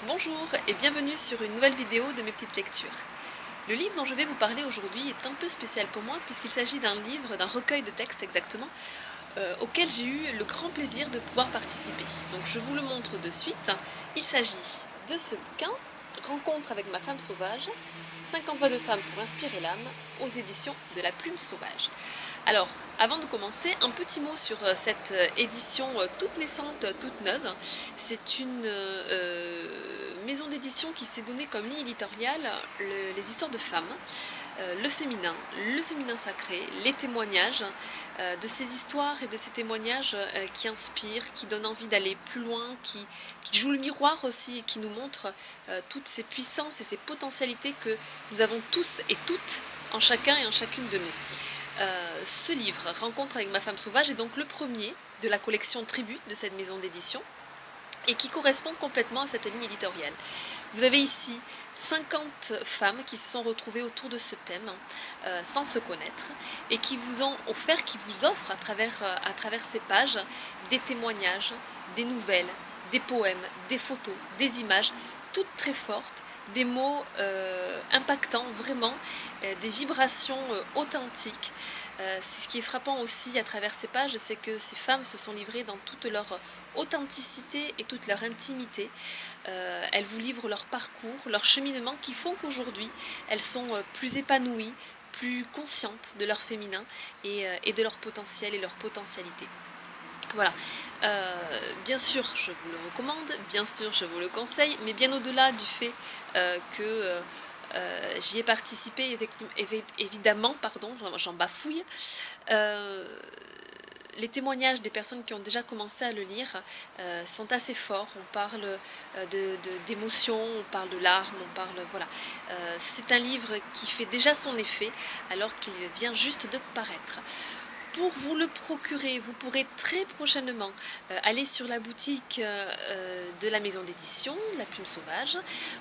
Bonjour et bienvenue sur une nouvelle vidéo de mes petites lectures. Le livre dont je vais vous parler aujourd'hui est un peu spécial pour moi puisqu'il s'agit d'un livre, d'un recueil de textes exactement, auquel j'ai eu le grand plaisir de pouvoir participer. Donc je vous le montre de suite. Il s'agit de ce bouquin, Rencontre avec ma femme sauvage, 50 voix de femmes pour inspirer l'âme, aux éditions de la Plume Sauvage. Alors, avant de commencer, un petit mot sur cette édition toute naissante, toute neuve. C'est une maison d'édition qui s'est donnée comme ligne éditoriale les histoires de femmes, le féminin sacré, les témoignages de ces histoires et de ces témoignages qui inspirent, qui donnent envie d'aller plus loin, qui jouent le miroir aussi et qui nous montrent toutes ces puissances et ces potentialités que nous avons tous et toutes en chacun et en chacune de nous. Ce livre, Rencontre avec ma femme sauvage, est donc le premier de la collection Tribu de cette maison d'édition et qui correspond complètement à cette ligne éditoriale. Vous avez ici 50 femmes qui se sont retrouvées autour de ce thème sans se connaître et qui vous ont offert, qui vous offrent à travers ces pages des témoignages, des nouvelles, des poèmes, des photos, des images, toutes très fortes, des mots impactants vraiment, des vibrations authentiques. Ce qui est frappant aussi à travers ces pages, c'est que ces femmes se sont livrées dans toute leur authenticité et toute leur intimité. Elles vous livrent leur parcours, leur cheminement qui font qu'aujourd'hui elles sont plus épanouies, plus conscientes de leur féminin et de leur potentiel et leur potentialité. Voilà, bien sûr je vous le recommande, bien sûr je vous le conseille, mais bien au-delà du fait que j'y ai participé évidemment, pardon, j'en bafouille, les témoignages des personnes qui ont déjà commencé à le lire sont assez forts. On parle d'émotions, on parle de larmes, on parle, voilà. C'est un livre qui fait déjà son effet alors qu'il vient juste de paraître. Pour vous le procurer, vous pourrez très prochainement aller sur la boutique de la maison d'édition, La Plume Sauvage,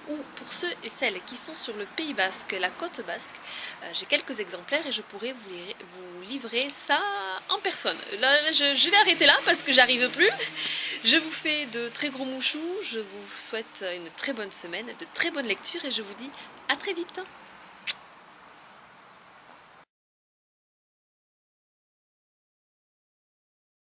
ou pour ceux et celles qui sont sur le Pays Basque, la Côte Basque, j'ai quelques exemplaires et je pourrais vous livrer ça en personne. Là, je vais arrêter là parce que j'arrive plus. Je vous fais de très gros mouchous, je vous souhaite une très bonne semaine, de très bonnes lectures et je vous dis à très vite.